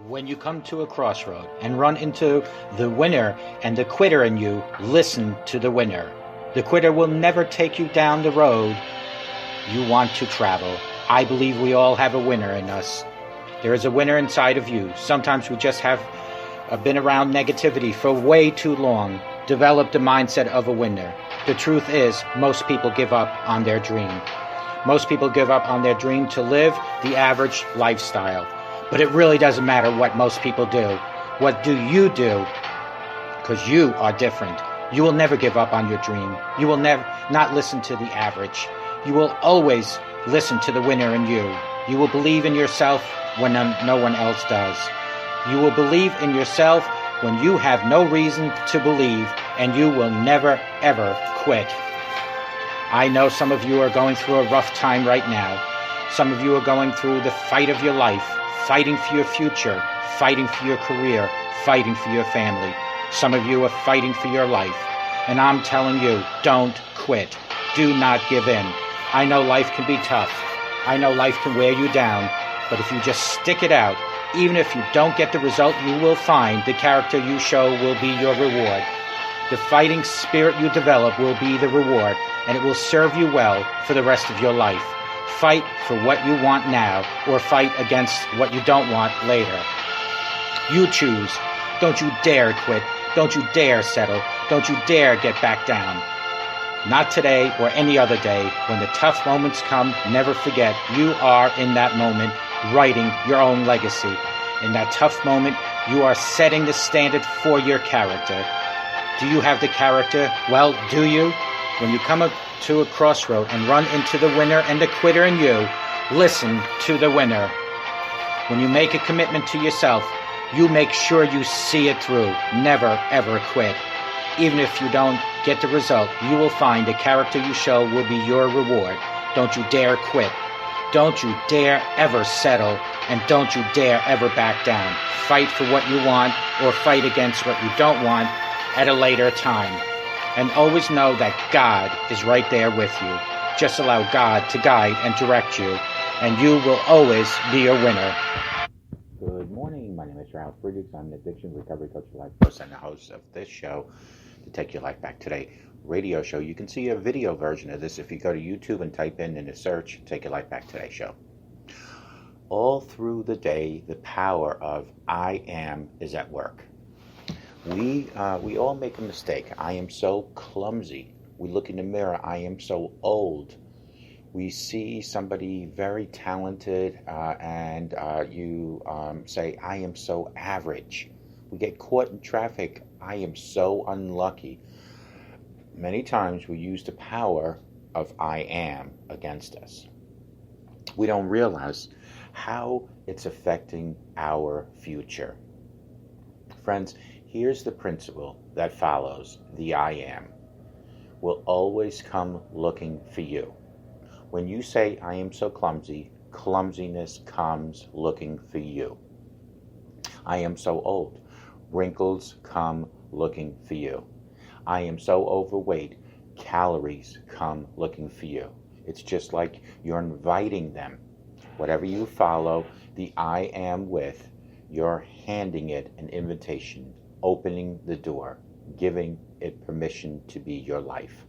When you come to a crossroad and run into the winner and the quitter in you, listen to the winner. The quitter will never take you down the road you want to travel. I believe we all have a winner in us. There is a winner inside of you. Sometimes we just have been around negativity for way too long, developed the mindset of a winner. The truth is, most people give up on their dream. Most people give up on their dream to live the average lifestyle. But it really doesn't matter what most people do. What do you do? Because you are different. You will never give up on your dream. You will never not listen to the average. You will always listen to the winner in you. You will believe in yourself when no one else does. You will believe in yourself when you have no reason to believe, and you will never, ever quit. I know some of you are going through a rough time right now. Some of you are going through the fight of your life, fighting for your future, fighting for your career, fighting for your family. Some of you are fighting for your life. And I'm telling you, don't quit. Do not give in. I know life can be tough. I know life can wear you down. But if you just stick it out, even if you don't get the result, you will find the character you show will be your reward. The fighting spirit you develop will be the reward, and it will serve you well for the rest of your life. Fight for what you want now, or fight against what you don't want later. You choose. Don't you dare quit. Don't you dare settle. Don't you dare get back down. Not today or any other day. When the tough moments come, never forget you are in that moment writing your own legacy. In that tough moment, you are setting the standard for your character. Do you have the character? Well, do you? When you come to a crossroad and run into the winner and the quitter in you, listen to the winner. When you make a commitment to yourself, you make sure you see it through. Never, ever quit. Even if you don't get the result, you will find the character you show will be your reward. Don't you dare quit. Don't you dare ever settle, and don't you dare ever back down. Fight for what you want or fight against what you don't want at a later time. And always know that God is right there with you. Just allow God to guide and direct you, and you will always be a winner. Good morning. My name is Ralf Friedrichs. I'm an addiction recovery coach, life coach, and the host of this show, to Take Your Life Back Today radio show. You can see a video version of this if you go to YouTube and type in the search, Take Your Life Back Today show. All through the day, the power of I am is at work. We all make a mistake. I am so clumsy. We look in the mirror. I am so old. We see somebody very talented and you say, I am so average. We get caught in traffic. I am so unlucky. Many times we use the power of I am against us. We don't realize how it's affecting our future. Friends, here's the principle that follows the I am. Will always come looking for you. When you say, I am so clumsy, clumsiness comes looking for you. I am so old. Wrinkles come looking for you. I am so overweight. Calories come looking for you. It's just like you're inviting them. Whatever you follow the I am with, you're handing it an invitation, opening the door, giving it permission to be your life.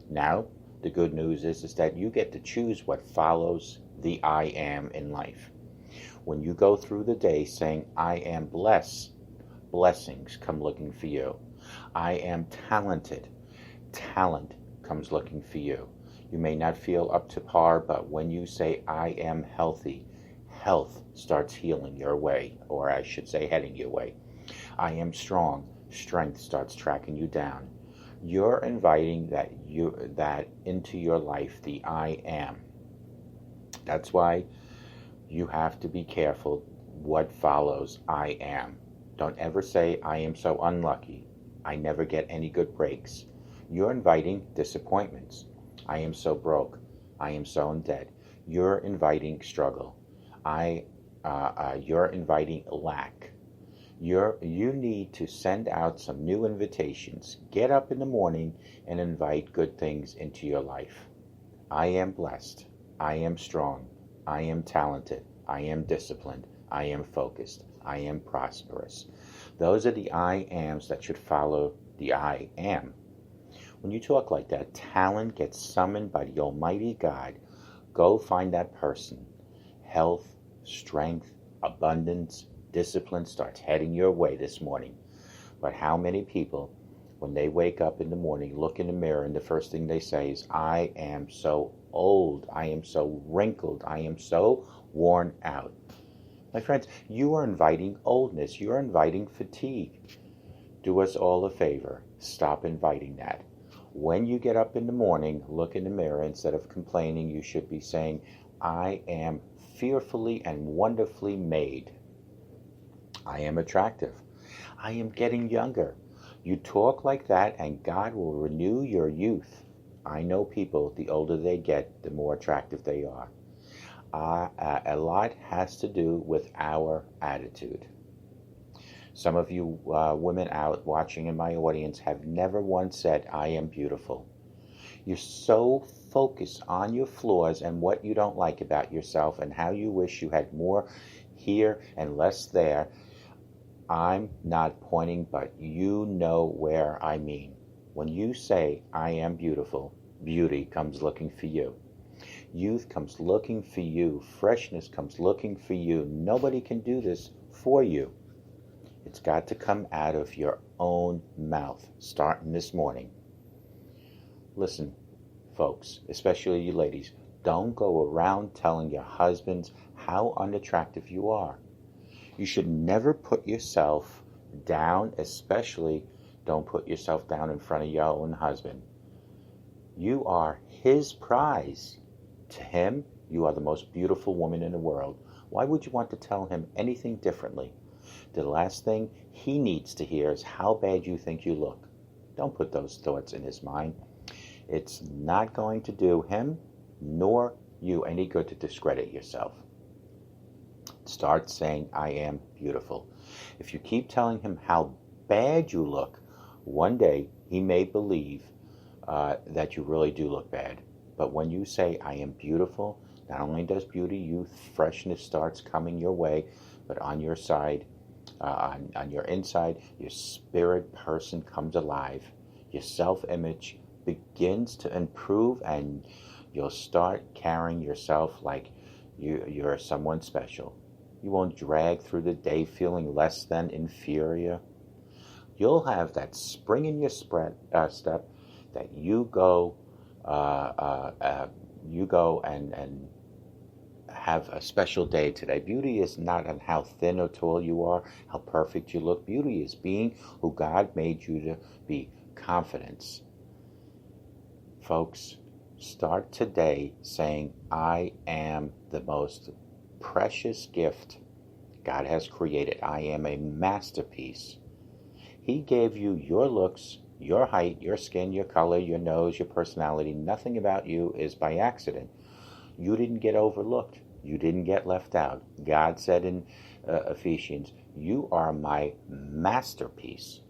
Now, the good news is that you get to choose what follows the I am in life. When you go through the day saying, I am blessed, blessings come looking for you. I am talented, talent comes looking for you. You may not feel up to par, but when you say, I am healthy, health starts healing your way, or I should say heading your way. I am strong, strength starts tracking you down. You're inviting that into your life, the I am. That's why you have to be careful what follows I am. Don't ever say, I am so unlucky. I never get any good breaks. You're inviting disappointments. I am so broke. I am so in debt. You're inviting struggle. You're inviting lack. You need to send out some new invitations. Get up in the morning and invite good things into your life. I am blessed. I am strong. I am talented. I am disciplined. I am focused. I am prosperous. Those are the I ams that should follow the I am. When you talk like that, talent gets summoned by the Almighty God. Go find that person. Health, strength, abundance, discipline starts heading your way this morning. But how many people, when they wake up in the morning, look in the mirror, and the first thing they say is, I am so old, I am so wrinkled, I am so worn out. My friends, you are inviting oldness, you are inviting fatigue. Do us all a favor, stop inviting that. When you get up in the morning, look in the mirror. Instead of complaining, you should be saying, I am fearfully and wonderfully made. I am attractive. I am getting younger. You talk like that and God will renew your youth. I know people, the older they get, the more attractive they are. A lot has to do with our attitude. Some of you women out watching in my audience have never once said, I am beautiful. You're so focused on your flaws and what you don't like about yourself and how you wish you had more here and less there. I'm not pointing, but you know where I mean. When you say, I am beautiful, beauty comes looking for you. Youth comes looking for you. Freshness comes looking for you. Nobody can do this for you. It's got to come out of your own mouth, starting this morning. Listen, folks, especially you ladies, don't go around telling your husbands how unattractive you are. You should never put yourself down, especially don't put yourself down in front of your own husband. You are his prize. To him, you are the most beautiful woman in the world. Why would you want to tell him anything differently? The last thing he needs to hear is how bad you think you look. Don't put those thoughts in his mind. It's not going to do him nor you any good to discredit yourself. Start saying, I am beautiful. If you keep telling him how bad you look, one day he may believe that you really do look bad. But when you say, I am beautiful, not only does beauty, youth, freshness starts coming your way, but on your side, on your inside, your spirit person comes alive. Your self-image begins to improve, and you'll start carrying yourself like you're someone special. You won't drag through the day feeling less than inferior. You'll have that spring in your step that you go and have a special day today. Beauty is not on how thin or tall you are, how perfect you look. Beauty is being who God made you to be. Confidence. Folks, start today saying, I am the most precious gift God has created. I am a masterpiece. He gave you your looks, your height, your skin, your color, your nose, your personality. Nothing about you is by accident. You didn't get overlooked. You didn't get left out. God said in Ephesians, you are my masterpiece.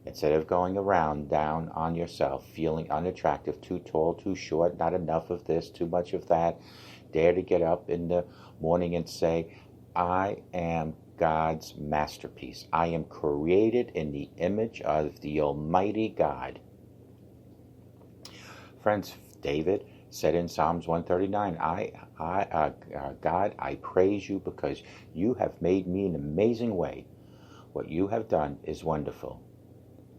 Instead of going around down on yourself, feeling unattractive, too tall, too short, not enough of this, too much of that, dare to get up in the morning and say, I am God's masterpiece. I am created in the image of the Almighty God. Friends, David said in Psalms 139, God, I praise you because you have made me an amazing way. What you have done is wonderful.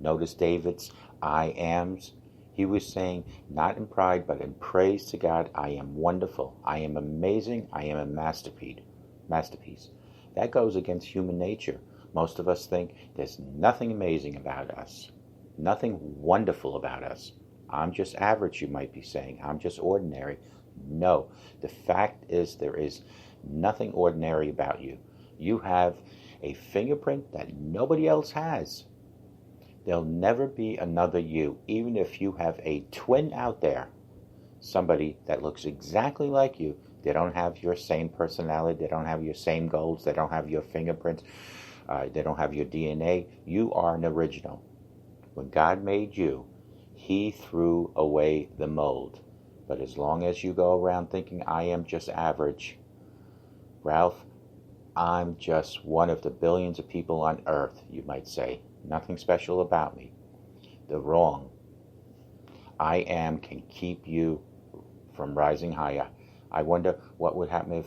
Notice David's I ams. He was saying, not in pride, but in praise to God, I am wonderful. I am amazing. I am a masterpiece. That goes against human nature. Most of us think there's nothing amazing about us, nothing wonderful about us. I'm just average, you might be saying. I'm just ordinary. No, the fact is there is nothing ordinary about you. You have a fingerprint that nobody else has. There'll never be another you, even if you have a twin out there, somebody that looks exactly like you. They don't have your same personality. They don't have your same goals. They don't have your fingerprints. They don't have your DNA. You are an original. When God made you, He threw away the mold. But as long as you go around thinking, I am just average, Ralph, I'm just one of the billions of people on earth, you might say. Nothing special about me. The wrong. I am can keep you from rising higher. I wonder what would happen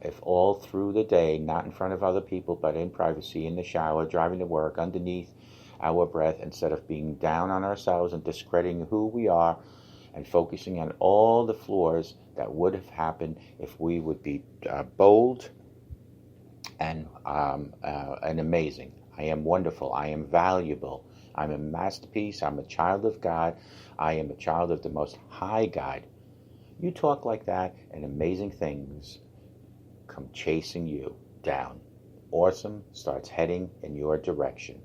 if all through the day, not in front of other people, but in privacy, in the shower, driving to work, underneath our breath, instead of being down on ourselves and discrediting who we are and focusing on all the flaws that would have happened if we would be bold and amazing. I am wonderful. I am valuable. I'm a masterpiece. I'm a child of God. I am a child of the Most High God. You talk like that, and amazing things come chasing you down. Awesome starts heading in your direction.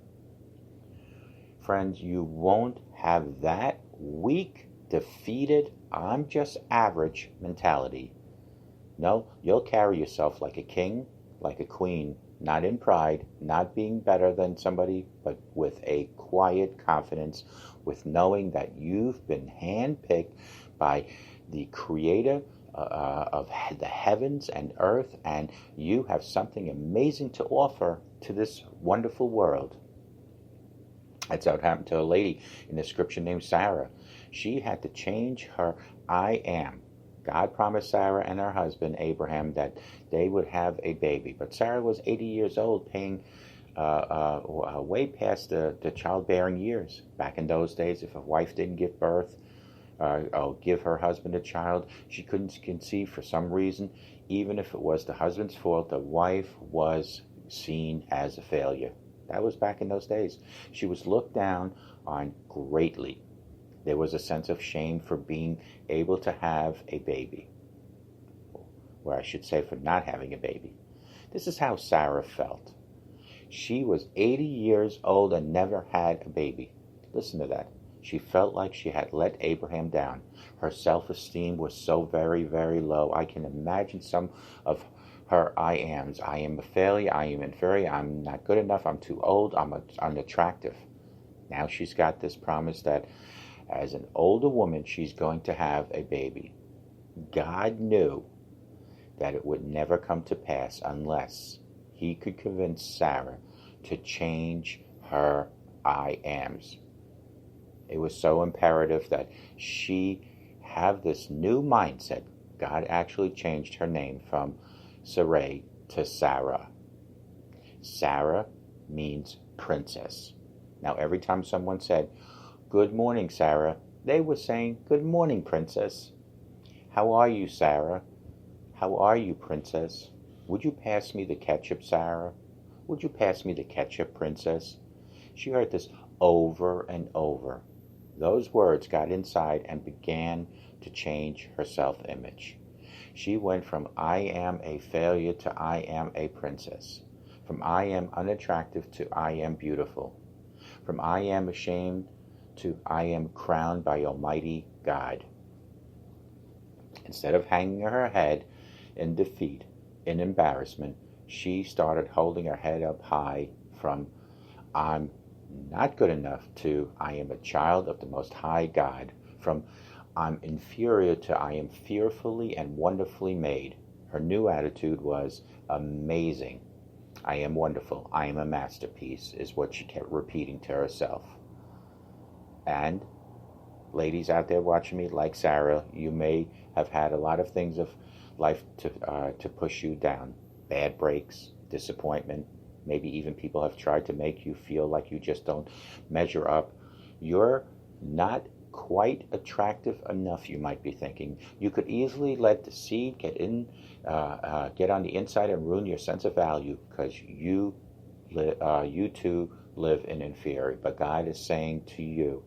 Friends, you won't have that weak, defeated, I'm just average mentality. No, you'll carry yourself like a king, like a queen, not in pride, not being better than somebody, but with a quiet confidence, with knowing that you've been handpicked by the Creator of the heavens and earth, and you have something amazing to offer to this wonderful world. That's how it happened to a lady in the scripture named Sarah. She had to change her I am. God promised Sarah and her husband Abraham that they would have a baby, but Sarah was 80 years old, paying way past the childbearing years. Back in those days, if a wife didn't give birth or give her husband a child, she couldn't conceive for some reason. Even if it was the husband's fault, the wife was seen as a failure. That was back in those days. She was looked down on greatly. There was a sense of shame for being able to have a baby, or I should say for not having a baby. This is how Sarah felt. She was 80 years old and never had a baby. Listen to that. She felt like she had let Abraham down. Her self-esteem was so very, very low. I can imagine some of her I ams. I am a failure. I am inferior. I'm not good enough. I'm too old. I'm unattractive. Now she's got this promise that as an older woman, she's going to have a baby. God knew that it would never come to pass unless he could convince Sarah to change her I ams. It was so imperative that she have this new mindset. God actually changed her name from Sarai to Sarah. Sarah means princess. Now, every time someone said, "Good morning, Sarah," they were saying, "Good morning, princess." "How are you, Sarah?" "How are you, princess?" "Would you pass me the ketchup, Sarah?" "Would you pass me the ketchup, princess?" She heard this over and over. Those words got inside and began to change her self-image. She went from I am a failure to I am a princess. From I am unattractive to I am beautiful. From I am ashamed to I am crowned by Almighty God. Instead of hanging her head in defeat, in embarrassment, she started holding her head up high from I'm not good enough to I am a child of the Most High God. From I'm inferior to I am fearfully and wonderfully made. Her new attitude was amazing. I am wonderful. I am a masterpiece, is what she kept repeating to herself. And ladies out there watching me, like Sarah, you may have had a lot of things of life to push you down. Bad breaks, disappointment, maybe even people have tried to make you feel like you just don't measure up. You're not quite attractive enough, you might be thinking. You could easily let the seed get on the inside and ruin your sense of value, because you too live in inferior. But God is saying to you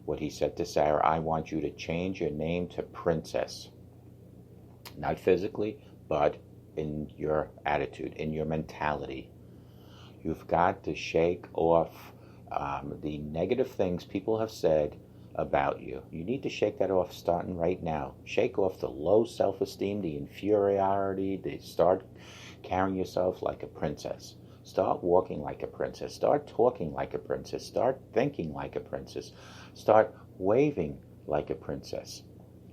what he said to Sarah: I want you to change your name to princess. Not physically, but in your attitude, in your mentality. You've got to shake off the negative things people have said about you. You need to shake that off starting right now. Shake off the low self-esteem, the inferiority. Start carrying yourself like a princess. Start walking like a princess. Start talking like a princess. Start thinking like a princess. Start waving like a princess.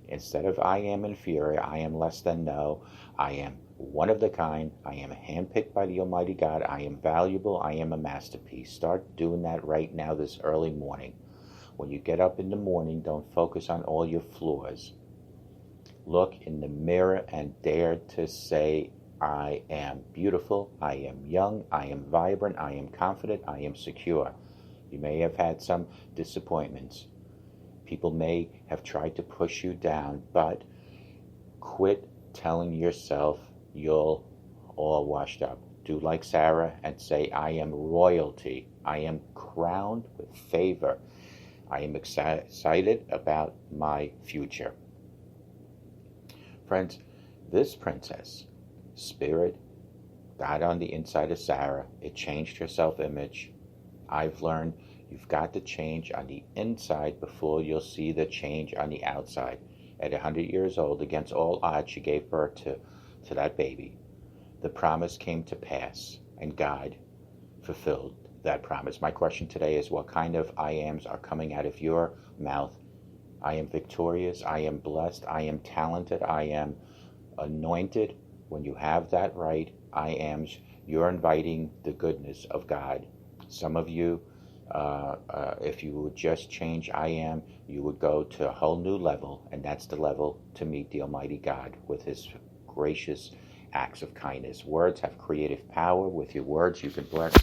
Instead of I am inferior, I am less than, no, I am one of the kind. I am handpicked by the Almighty God. I am valuable. I am a masterpiece. Start doing that right now this early morning. When you get up in the morning, don't focus on all your flaws. Look in the mirror and dare to say, I am beautiful, I am young, I am vibrant, I am confident, I am secure. You may have had some disappointments. People may have tried to push you down, but quit telling yourself you're all washed up. Do like Sarah and say, I am royalty. I am crowned with favor. I am excited about my future. Friends, this princess spirit got on the inside of Sarah. It changed her self-image. I've learned you've got to change on the inside before you'll see the change on the outside. At 100 years old, against all odds, she gave birth to that baby. The promise came to pass, and God fulfilled that promise. My question today is, what kind of I ams are coming out of your mouth? I am victorious. I am blessed. I am talented. I am anointed. When you have that right, I ams, you're inviting the goodness of God. Some of you, if you would just change I am, you would go to a whole new level, and that's the level to meet the Almighty God with his gracious acts of kindness. Words have creative power. With your words, you can bless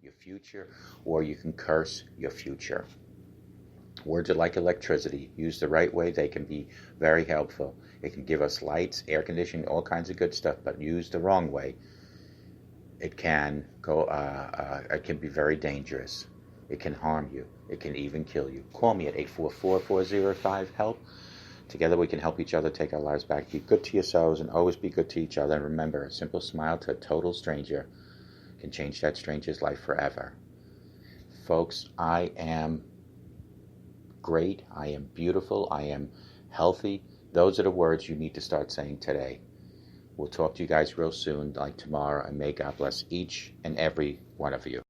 your future, or you can curse your future. Words are like electricity. Used the right way, they can be very helpful. It can give us lights, air conditioning, all kinds of good stuff, but used the wrong way, it can be very dangerous. It can harm you. It can even kill you. Call me at 844-405-HELP. Together we can help each other take our lives back. Be good to yourselves and always be good to each other. And remember, a simple smile to a total stranger can change that stranger's life forever. Folks, I am great. I am beautiful. I am healthy. Those are the words you need to start saying today. We'll talk to you guys real soon, like tomorrow, and may God bless each and every one of you.